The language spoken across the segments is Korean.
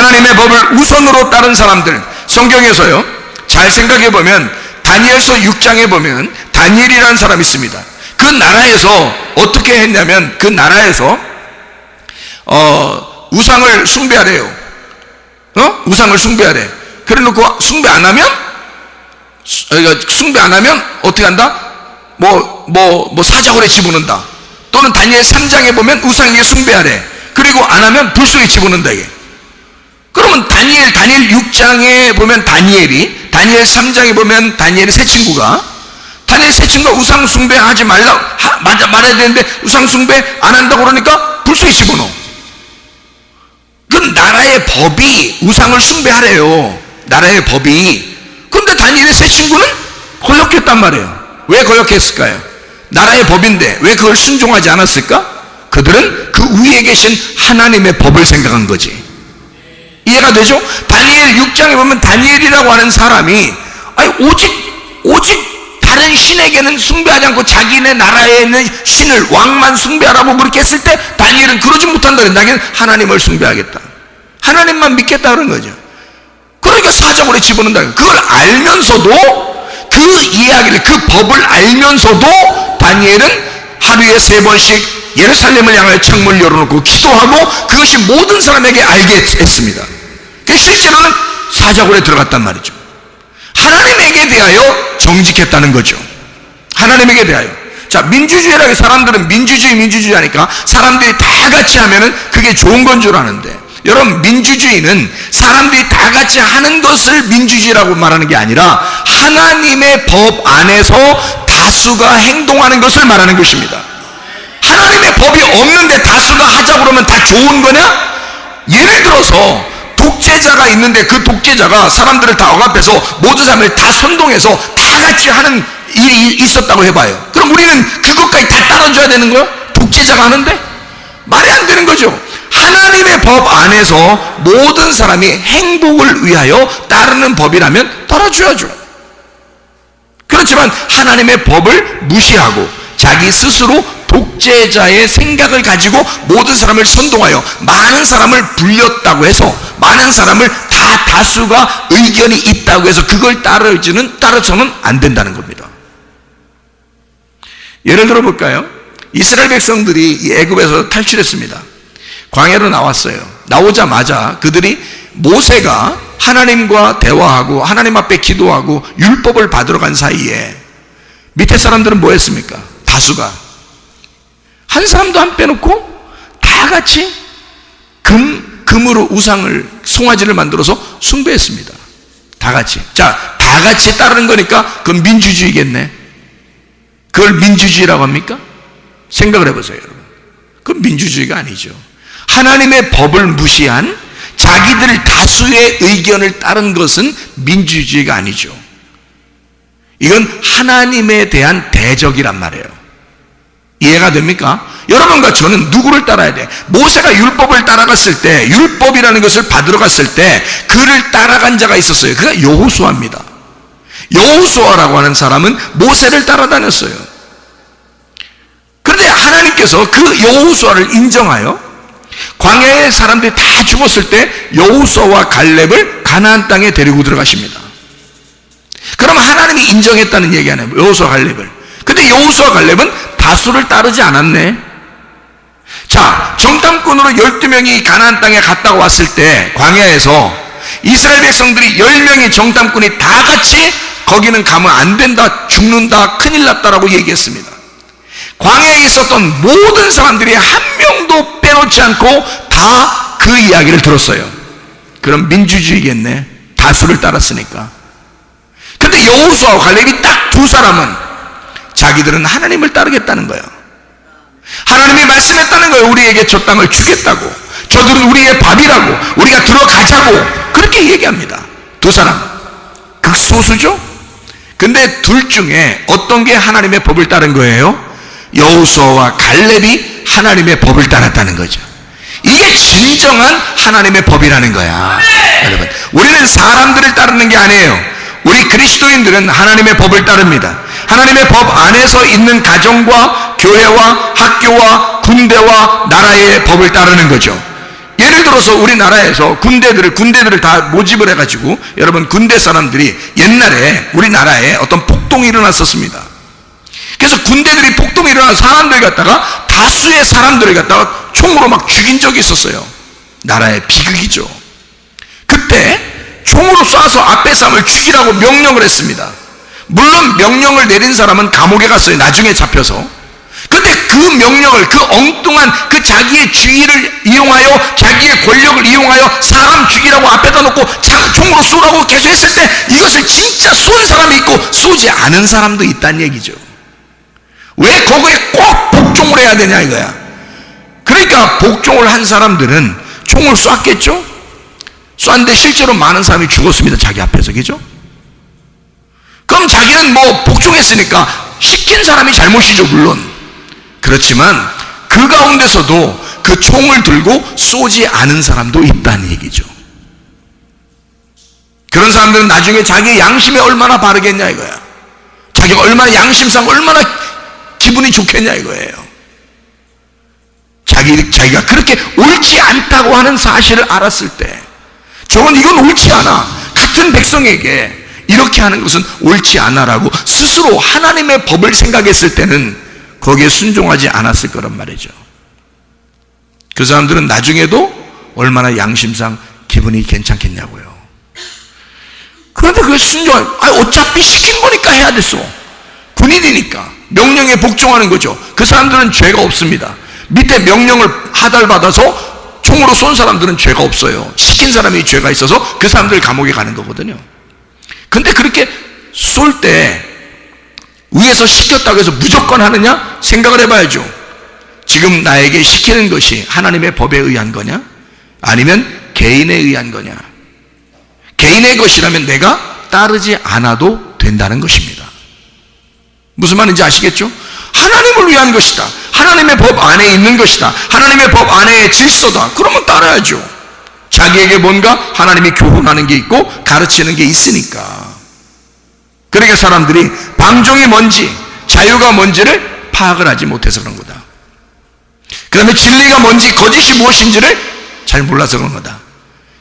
하나님의 법을 우선으로 따른 사람들, 성경에서요 잘 생각해보면 다니엘서 6장에 보면 다니엘이라는 사람이 있습니다. 그 나라에서 어떻게 했냐면 그 나라에서 우상을 숭배하래요. 우상을 숭배하래. 그래 놓고 숭배 안 하면 어떻게 한다? 사자굴에 집어넣는다. 또는 다니엘 3장에 보면 우상에게 숭배하래. 그리고 안 하면 불 속에 집어넣는다 이게. 그러면 다니엘 6장에 보면 다니엘 3장에 보면 다니엘의 세 친구가 우상 숭배하지 말아야 되는데 우상 숭배 안 한다고 그러니까 불 속에 집어넣어. 그 나라의 법이 우상을 숭배하래요. 나라의 법이. 그런데 다니엘의 세 친구는 거역했단 말이에요. 왜 거역했을까요? 나라의 법인데 왜 그걸 순종하지 않았을까? 그들은 그 위에 계신 하나님의 법을 생각한 거지. 이해가 되죠? 다니엘 6장에 보면 다니엘이라고 하는 사람이 오직 다른 신에게는 숭배하지 않고 자기네 나라에 있는 신을 왕만 숭배하라고 그렇게 했을 때 다니엘은 그러지 못한다. 나는 하나님을 숭배하겠다. 하나님만 믿겠다 그런 거죠. 그러니까 사자굴에 집어넣는다. 그걸 알면서도 그 이야기를, 그 법을 알면서도 다니엘은 하루에 3번씩 예루살렘을 향하여 창문을 열어놓고 기도하고 그것이 모든 사람에게 알게 했습니다. 실제로는 사자굴에 들어갔단 말이죠. 하나님에게 대하여 정직했다는 거죠. 하나님에게 대하여. 자, 민주주의라고 사람들은 민주주의 하니까 사람들이 다 같이 하면은 그게 좋은 건 줄 아는데, 여러분, 민주주의는 사람들이 다 같이 하는 것을 민주주의라고 말하는 게 아니라 하나님의 법 안에서 다수가 행동하는 것을 말하는 것입니다. 하나님의 법이 없는데 다수가 하자고 그러면 다 좋은 거냐? 예를 들어서 독재자가 있는데 그 독재자가 사람들을 다 억압해서 모든 사람을 다 선동해서 다 같이 하는 일이 있었다고 해봐요. 그럼 우리는 그것까지 다 따라줘야 되는 거야? 독재자가 하는데? 말이 안 되는 거죠. 하나님의 법 안에서 모든 사람이 행복을 위하여 따르는 법이라면 따라줘야죠. 그렇지만 하나님의 법을 무시하고 자기 스스로 독재자의 생각을 가지고 모든 사람을 선동하여 많은 사람을 불렸다고 해서 많은 사람을 다수가 의견이 있다고 해서 그걸 따라서는 안 된다는 겁니다. 예를 들어 볼까요? 이스라엘 백성들이 애굽에서 탈출했습니다. 광야로 나왔어요. 나오자마자 그들이 모세가 하나님과 대화하고 하나님 앞에 기도하고 율법을 받으러 간 사이에 밑에 사람들은 뭐 했습니까? 다수가 한 사람도 안 빼놓고 다 같이 금으로 우상을, 송아지를 만들어서 숭배했습니다. 다 같이. 자, 다 같이 따르는 거니까 그건 민주주의겠네. 그걸 민주주의라고 합니까? 생각을 해보세요, 여러분. 그건 민주주의가 아니죠. 하나님의 법을 무시한 자기들 다수의 의견을 따른 것은 민주주의가 아니죠. 이건 하나님에 대한 대적이란 말이에요. 이해가 됩니까? 여러분과 저는 누구를 따라야 돼? 모세가 율법을 따라갔을 때, 율법이라는 것을 받으러 갔을 때 그를 따라간 자가 있었어요. 그가 여호수아입니다. 여호수아라고 하는 사람은 모세를 따라다녔어요. 그런데 하나님께서 그 여호수아를 인정하여 광야의 사람들이 다 죽었을 때 여호수아와 갈렙을 가나안 땅에 데리고 들어가십니다. 그럼 하나님이 인정했다는 얘기 아니에요, 여호수아 갈렙을. 근데 여호수아 갈렙은 다수를 따르지 않았네. 자, 정탐꾼으로 12명이 가나안 땅에 갔다가 왔을 때 광야에서 이스라엘 백성들이 10명의 정탐꾼이 다 같이 거기는 가면 안 된다, 죽는다, 큰일 났다라고 얘기했습니다. 광야에 있었던 모든 사람들이 한 명도 빼놓지 않고 다 그 이야기를 들었어요. 그럼 민주주의겠네. 다수를 따랐으니까. 근데 여호수아와 갈렙이 딱 두 사람은 자기들은 하나님을 따르겠다는 거예요. 하나님이 말씀했다는 거예요. 우리에게 저 땅을 주겠다고. 저들은 우리의 밥이라고. 우리가 들어가자고. 그렇게 얘기합니다. 두 사람. 극소수죠? 근데 둘 중에 어떤 게 하나님의 법을 따른 거예요? 여호수아와 갈렙이 하나님의 법을 따랐다는 거죠. 이게 진정한 하나님의 법이라는 거야. 여러분, 우리는 사람들을 따르는 게 아니에요. 우리 그리스도인들은 하나님의 법을 따릅니다. 하나님의 법 안에서 있는 가정과 교회와 학교와 군대와 나라의 법을 따르는 거죠. 예를 예를 들어서 우리나라에서 군대들을 다 모집을 해가지고, 여러분, 군대 사람들이 옛날에 우리나라에 어떤 폭동이 일어났었습니다. 그래서 군대들이 폭동이 일어나서 사람들 갖다가, 다수의 사람들을 갖다가 총으로 막 죽인 적이 있었어요. 나라의 비극이죠. 그때 총으로 쏴서 앞에 사람을 죽이라고 명령을 했습니다. 물론 명령을 내린 사람은 감옥에 갔어요. 나중에 잡혀서. 근데 그 명령을, 그 엉뚱한 그 자기의 지위를 이용하여, 자기의 권력을 이용하여 사람 죽이라고 앞에다 놓고 총으로 쏘라고 계속 했을 때, 이것을 진짜 쏜 사람이 있고 쏘지 않은 사람도 있다는 얘기죠. 왜 거기에 꼭 복종을 해야 되냐 이거야. 그러니까 복종을 한 사람들은 총을 쐈겠죠? 쐈는데 실제로 많은 사람이 죽었습니다. 자기 앞에서. 그죠? 그럼 자기는 뭐 복종했으니까 시킨 사람이 잘못이죠, 물론. 그렇지만 그 가운데서도 그 총을 들고 쏘지 않은 사람도 있다는 얘기죠. 그런 사람들은 나중에 자기의 양심이 얼마나 바르겠냐 이거야. 자기가 얼마나 양심상 얼마나 기분이 좋겠냐 이거예요. 자기가 그렇게 옳지 않다고 하는 사실을 알았을 때, 이건 옳지 않아, 같은 백성에게 이렇게 하는 것은 옳지 않아라고 스스로 하나님의 법을 생각했을 때는 거기에 순종하지 않았을 거란 말이죠. 그 사람들은 나중에도 얼마나 양심상 기분이 괜찮겠냐고요. 그런데 그걸 어차피 시킨 거니까 해야 됐어. 군인이니까 명령에 복종하는 거죠. 그 사람들은 죄가 없습니다. 밑에 명령을 하달받아서 총으로 쏜 사람들은 죄가 없어요. 시킨 사람이 죄가 있어서 그 사람들 감옥에 가는 거거든요. 근데 그렇게 쏠 때 위에서 시켰다고 해서 무조건 하느냐? 생각을 해봐야죠. 지금 나에게 시키는 것이 하나님의 법에 의한 거냐? 아니면 개인에 의한 거냐? 개인의 것이라면 내가 따르지 않아도 된다는 것입니다. 무슨 말인지 아시겠죠? 하나님을 위한 것이다, 하나님의 법 안에 있는 것이다, 하나님의 법 안에 질서다, 그러면 따라야죠. 자기에게 뭔가 하나님이 교훈하는 게 있고 가르치는 게 있으니까. 그러니까 사람들이 방종이 뭔지, 자유가 뭔지를 파악을 하지 못해서 그런 거다. 그 다음에 진리가 뭔지, 거짓이 무엇인지를 잘 몰라서 그런 거다.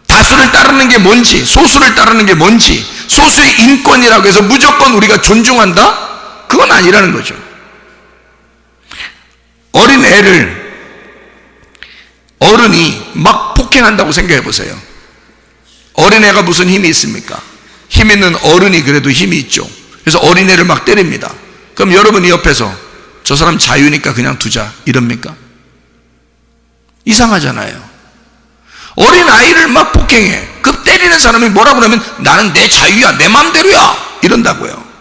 다수를 따르는 게 뭔지, 소수를 따르는 게 뭔지, 소수의 인권이라고 해서 무조건 우리가 존중한다? 그건 아니라는 거죠. 어린 애를 어른이 막 폭행한다고 생각해 보세요. 어린애가 무슨 힘이 있습니까? 힘 있는 어른이 그래도 힘이 있죠. 그래서 어린애를 막 때립니다. 그럼 여러분이 옆에서 저 사람 자유니까 그냥 두자 이럽니까? 이상하잖아요. 어린아이를 막 폭행해. 그 때리는 사람이 뭐라고 그러면 나는 내 자유야, 내 맘대로야 이런다고요.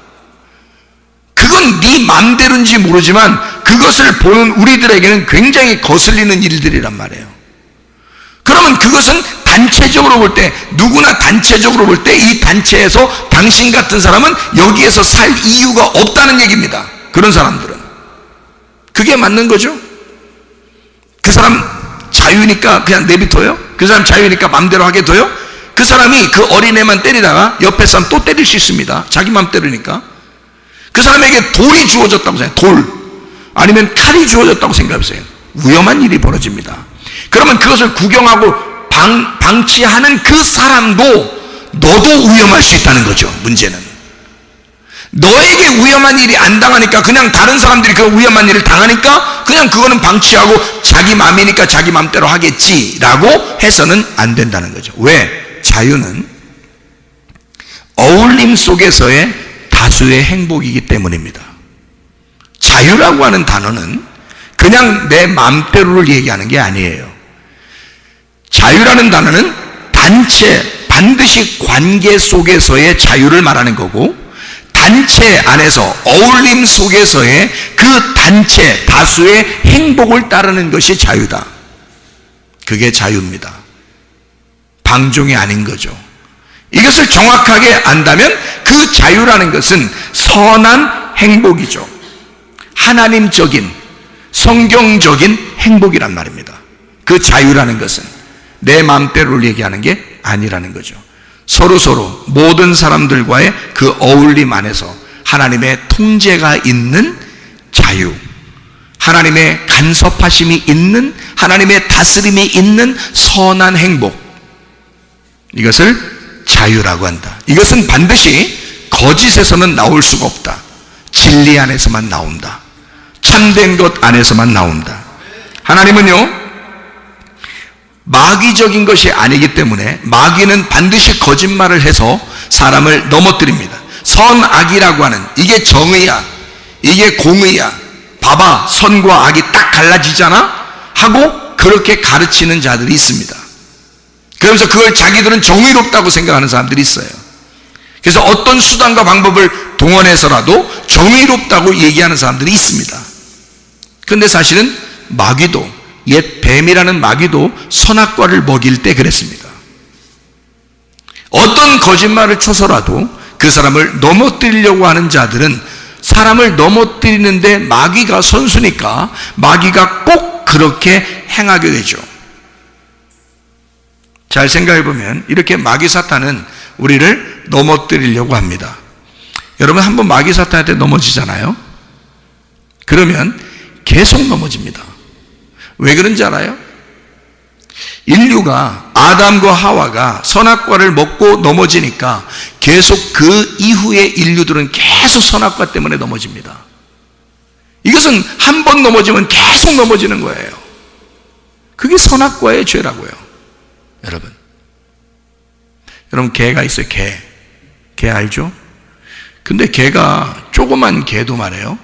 그건 네 맘대로인지 모르지만 그것을 보는 우리들에게는 굉장히 거슬리는 일들이란 말이에요. 그러면 그것은 단체적으로 볼 때, 누구나 단체적으로 볼 때 이 단체에서 당신 같은 사람은 여기에서 살 이유가 없다는 얘기입니다. 그런 사람들은. 그게 맞는 거죠. 그 사람 자유니까 그냥 내비둬요? 그 사람 자유니까 맘대로 하게 둬요? 그 사람이 그 어린애만 때리다가 옆에 사람 또 때릴 수 있습니다. 자기 맘대로니까. 그 사람에게 돌이 주어졌다고 생각해요. 돌. 아니면 칼이 주어졌다고 생각해보세요. 위험한 일이 벌어집니다. 그러면 그것을 구경하고 방치하는 그 사람도 너도 위험할 수 있다는 거죠. 문제는 너에게 위험한 일이 안 당하니까, 그냥 다른 사람들이 그 위험한 일을 당하니까 그냥 그거는 방치하고 자기 마음이니까 자기 마음대로 하겠지라고 해서는 안 된다는 거죠. 왜? 자유는 어울림 속에서의 다수의 행복이기 때문입니다. 자유라고 하는 단어는 그냥 내 마음대로를 얘기하는 게 아니에요. 자유라는 단어는 단체, 반드시 관계 속에서의 자유를 말하는 거고, 단체 안에서 어울림 속에서의 그 단체 다수의 행복을 따르는 것이 자유다. 그게 자유입니다. 방종이 아닌 거죠. 이것을 정확하게 안다면 그 자유라는 것은 선한 행복이죠. 하나님적인 성경적인 행복이란 말입니다. 그 자유라는 것은 내 마음대로를 얘기하는 게 아니라는 거죠. 서로서로 모든 사람들과의 그 어울림 안에서 하나님의 통제가 있는 자유, 하나님의 간섭하심이 있는, 하나님의 다스림이 있는 선한 행복, 이것을 자유라고 한다. 이것은 반드시 거짓에서는 나올 수가 없다. 진리 안에서만 나온다. 참된 것 안에서만 나온다. 하나님은요, 마귀적인 것이 아니기 때문에 마귀는 반드시 거짓말을 해서 사람을 넘어뜨립니다. 선악이라고 하는, 이게 정의야, 이게 공의야, 봐봐 선과 악이 딱 갈라지잖아 하고 그렇게 가르치는 자들이 있습니다. 그러면서 그걸 자기들은 정의롭다고 생각하는 사람들이 있어요. 그래서 어떤 수단과 방법을 동원해서라도 정의롭다고 얘기하는 사람들이 있습니다. 그런데 사실은 마귀도, 옛 뱀이라는 마귀도 선악과를 먹일 때 그랬습니다. 어떤 거짓말을 쳐서라도 그 사람을 넘어뜨리려고 하는 자들은 사람을 넘어뜨리는데 마귀가 선수니까 마귀가 꼭 그렇게 행하게 되죠. 잘 생각해 보면 이렇게 마귀 사탄은 우리를 넘어뜨리려고 합니다. 여러분, 한번 마귀 사탄한테 넘어지잖아요. 그러면 계속 넘어집니다. 왜 그런지 알아요? 인류가, 아담과 하와가 선악과를 먹고 넘어지니까 계속 그 이후에 인류들은 계속 선악과 때문에 넘어집니다. 이것은 한 번 넘어지면 계속 넘어지는 거예요. 그게 선악과의 죄라고요. 여러분 개가 있어요. 개 알죠? 근데 개가, 조그만 개도 말이에요,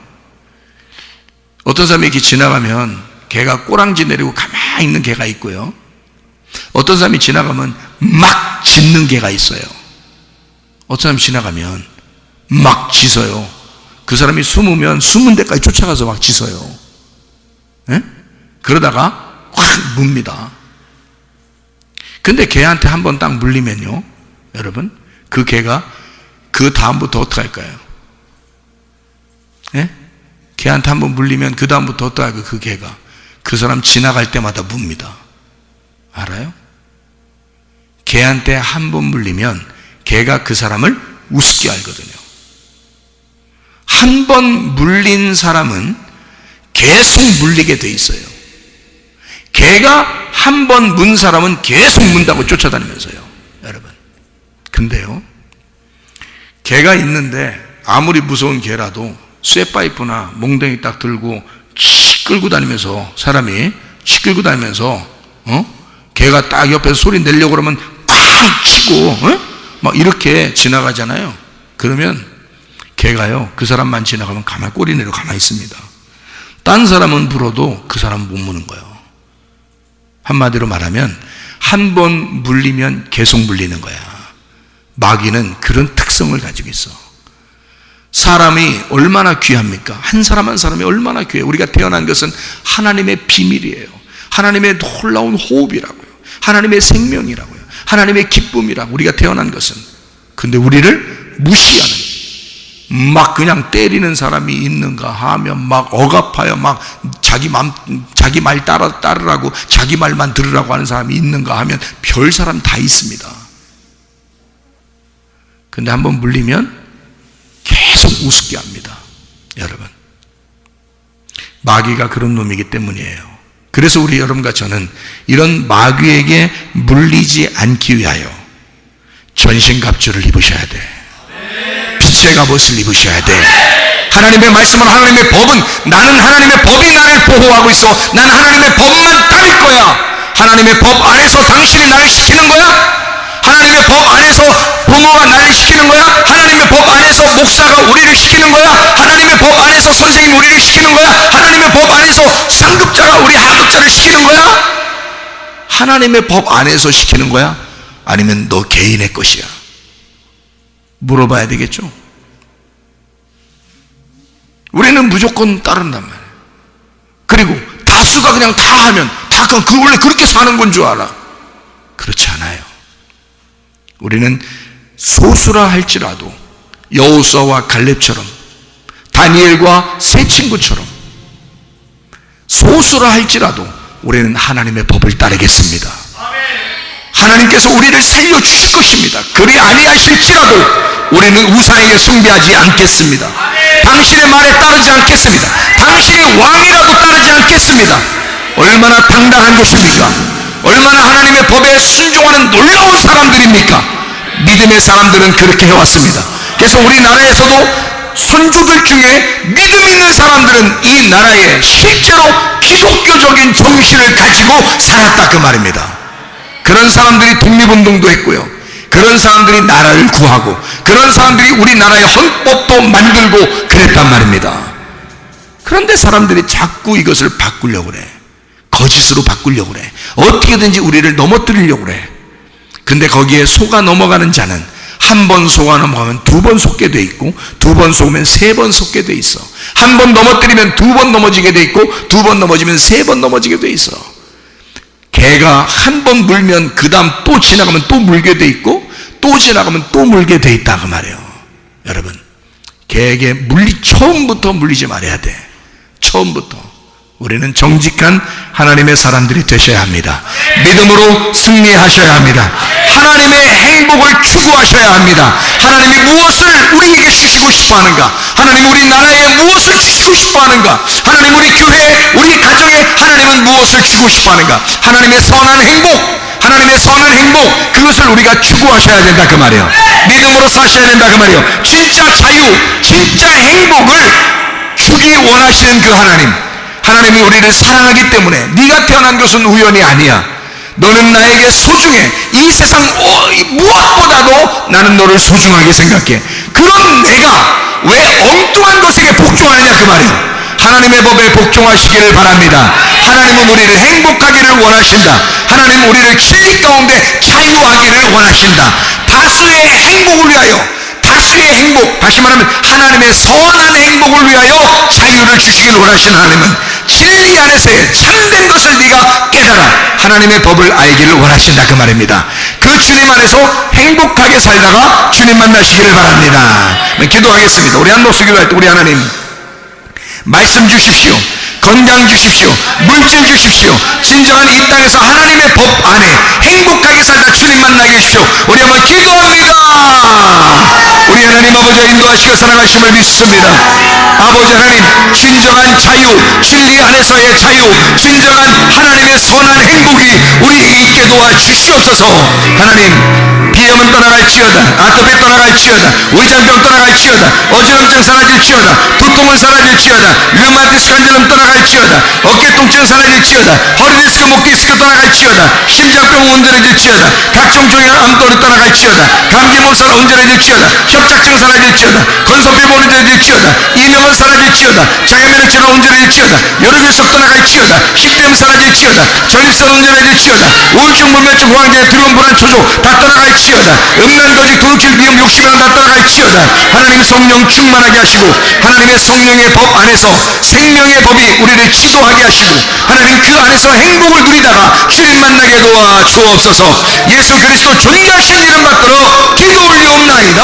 어떤 사람이 이렇게 지나가면 개가 꼬랑지 내리고 가만히 있는 개가 있고요, 어떤 사람이 지나가면 막 짖는 개가 있어요. 어떤 사람이 지나가면 막 짖어요. 그 사람이 숨으면 숨은 데까지 쫓아가서 막 짖어요. 예? 그러다가 확 뭅니다. 근데 개한테 한번 딱 물리면요, 여러분, 그 개가 그 다음부터 어떻게 할까요? 예? 개한테 한번 물리면 그 다음부터 어떻게 할까요? 그 개가 그 사람 지나갈 때마다 뭅니다. 알아요? 개한테 한 번 물리면 개가 그 사람을 우습게 알거든요. 한 번 물린 사람은 계속 물리게 돼 있어요. 개가 한 번 문 사람은 계속 문다고 쫓아다니면서요, 여러분. 근데요, 개가 있는데 아무리 무서운 개라도 쇠파이프나 몽둥이 딱 들고 치 끌고 다니면서, 사람이 치 끌고 다니면서 개가 딱 옆에서 소리 내려고 그러면 쾅 치고 막 이렇게 지나가잖아요. 그러면 개가요, 그 사람만 지나가면 가만히 꼬리 내려 가만히 있습니다. 딴 사람은 물어도 그 사람은 못 무는 거예요. 한마디로 말하면 한 번 물리면 계속 물리는 거야. 마귀는 그런 특성을 가지고 있어. 사람이 얼마나 귀합니까? 한 사람 한 사람이 얼마나 귀해요. 우리가 태어난 것은 하나님의 비밀이에요. 하나님의 놀라운 호흡이라고요. 하나님의 생명이라고요. 하나님의 기쁨이라고, 우리가 태어난 것은. 근데 우리를 무시하는, 막 그냥 때리는 사람이 있는가 하면 막 억압하여 막 자기 말 따르라고, 자기 말만 들으라고 하는 사람이 있는가 하면 별 사람 다 있습니다. 근데 한번 물리면 계속 우습게 합니다. 여러분, 마귀가 그런 놈이기 때문이에요. 그래서 우리 여러분과 저는 이런 마귀에게 물리지 않기 위하여 전신갑주를 입으셔야 돼. 빛의 갑옷을 입으셔야 돼. 하나님의 말씀은, 하나님의 법은, 나는 하나님의 법이 나를 보호하고 있어. 나는 하나님의 법만 따를 거야. 하나님의 법 안에서 당신이 나를 시키는 거야. 하나님의 법 안에서 부모가 나를 시키는 거야. 하나님의 법 안에서 목사가 우리를 시키는 거야. 하나님의 법 안에서 선생님이 우리를 시키는 거야. 하나님의 법 안에서 상급자가 우리 하급자를 시키는 거야. 하나님의 법 안에서 시키는 거야? 아니면 너 개인의 것이야? 물어봐야 되겠죠. 우리는 무조건 따른단 말이에요. 그리고 다수가 그냥 다 하면 다 그 원래 그렇게 사는 건 줄 알아. 그렇지 않아요. 우리는 소수라 할지라도 여호수아와 갈렙처럼, 다니엘과 세 친구처럼 소수라 할지라도 우리는 하나님의 법을 따르겠습니다. 하나님께서 우리를 살려주실 것입니다. 그리 아니하실지라도 우리는 우상에게 숭배하지 않겠습니다. 당신의 말에 따르지 않겠습니다. 당신이 왕이라도 따르지 않겠습니다. 얼마나 당당한 것입니까? 얼마나 하나님의 법에 순종하는 놀라운 사람들입니까? 믿음의 사람들은 그렇게 해왔습니다. 그래서 우리나라에서도 선조들 중에 믿음 있는 사람들은 이 나라에 실제로 기독교적인 정신을 가지고 살았다 그 말입니다. 그런 사람들이 독립운동도 했고요, 그런 사람들이 나라를 구하고, 그런 사람들이 우리나라의 헌법도 만들고 그랬단 말입니다. 그런데 사람들이 자꾸 이것을 바꾸려고 그래. 거짓으로 바꾸려고 그래. 어떻게든지 우리를 넘어뜨리려고 그래. 근데 거기에 속아 넘어가는 자는 한 번 속아 넘어가면 두 번 속게 돼 있고, 두 번 속으면 세 번 속게 돼 있어. 한 번 넘어뜨리면 두 번 넘어지게 돼 있고, 두 번 넘어지면 세 번 넘어지게 돼 있어. 개가 한 번 물면 그 다음 또 지나가면 또 물게 돼 있고, 또 지나가면 또 물게 돼 있다 그 말이에요. 여러분, 개에게 처음부터 물리지 말아야 돼. 처음부터. 우리는 정직한 하나님의 사람들이 되셔야 합니다. 믿음으로 승리하셔야 합니다. 하나님의 행복을 추구하셔야 합니다. 하나님이 무엇을 우리에게 주시고 싶어하는가? 하나님 우리나라에 무엇을 주시고 싶어하는가? 하나님 우리 교회, 우리 가정에 하나님은 무엇을 주고 싶어하는가? 하나님의 선한 행복, 하나님의 선한 행복, 그것을 우리가 추구하셔야 된다 그 말이에요. 믿음으로 사셔야 된다 그 말이에요. 진짜 자유, 진짜 행복을 주기 원하시는 그 하나님이 우리를 사랑하기 때문에 네가 태어난 것은 우연이 아니야. 너는 나에게 소중해. 이 세상 무엇보다도 나는 너를 소중하게 생각해. 그런 내가 왜 엉뚱한 것에게 복종하느냐 그 말이에요. 하나님의 법에 복종하시기를 바랍니다. 하나님은 우리를 행복하기를 원하신다. 하나님은 우리를 진리 가운데 자유하기를 원하신다. 다수의 행복을 위하여, 다수의 행복, 다시 말하면 하나님의 선한 행복을 위하여 자유를 주시기를 원하시는 하나님은 진리 안에서의 참된 것을 네가 깨달아 하나님의 법을 알기를 원하신다 그 말입니다. 그 주님 안에서 행복하게 살다가 주님 만나시기를 바랍니다. 기도하겠습니다. 우리 한 목소리 기도할 때 우리 하나님 말씀 주십시오. 건강 주십시오. 물질 주십시오. 진정한 이 땅에서 하나님의 법 안에 행복하게 살다 주님 만나게 해주십시오. 우리 한번 기도합니다. 우리 하나님 아버지가 인도하시고 사랑하심을 믿습니다. 아버지 하나님, 진정한 자유, 진리 안에서의 자유, 진정한 하나님의 선한 행복이 우리에게 있게 도와주시옵소서. 하나님, 비염은 떠나갈지어다, 아토피 떠나갈지어다, 위장병 떠나갈지어다, 어지럼증 사라질지어다, 두통은 사라질지어다, 류마티스 관절염 떠나갈지어다, 어깨 통증 사라질지어다, 허리 디스크, 목 디스크 떠나갈지어다, 심장병 온전해질지어다, 각종 종양 암도를 떠나갈지어다, 감기 몸살 온전해질지어다, 협착증 사라질지어다, 건소피부 온전해질지어다, 이명은 사라질지어다, 장애면역질환 온전해질지어다, 여름일석 떠나갈지어다, 식대염 사라질지어다, 전립선 온전해질지어다, 우울증, 불면증, 공황장애, 두려움, 불안, 초조 다 떠나갈지어다, 음란거짓, 도둑질, 미움, 욕심이랑 다 떠나갈지어다. 하나님 성령 충만하게 하시고 하나님의 성령의 법 안에서 생명의 법이 우리를 지도하게 하시고 하나님 그 안에서 행복을 누리다가 주님 만나게 도와 주옵소서. 예수 그리스도 존귀하신 이름 받들어 기도 올리옵나이다.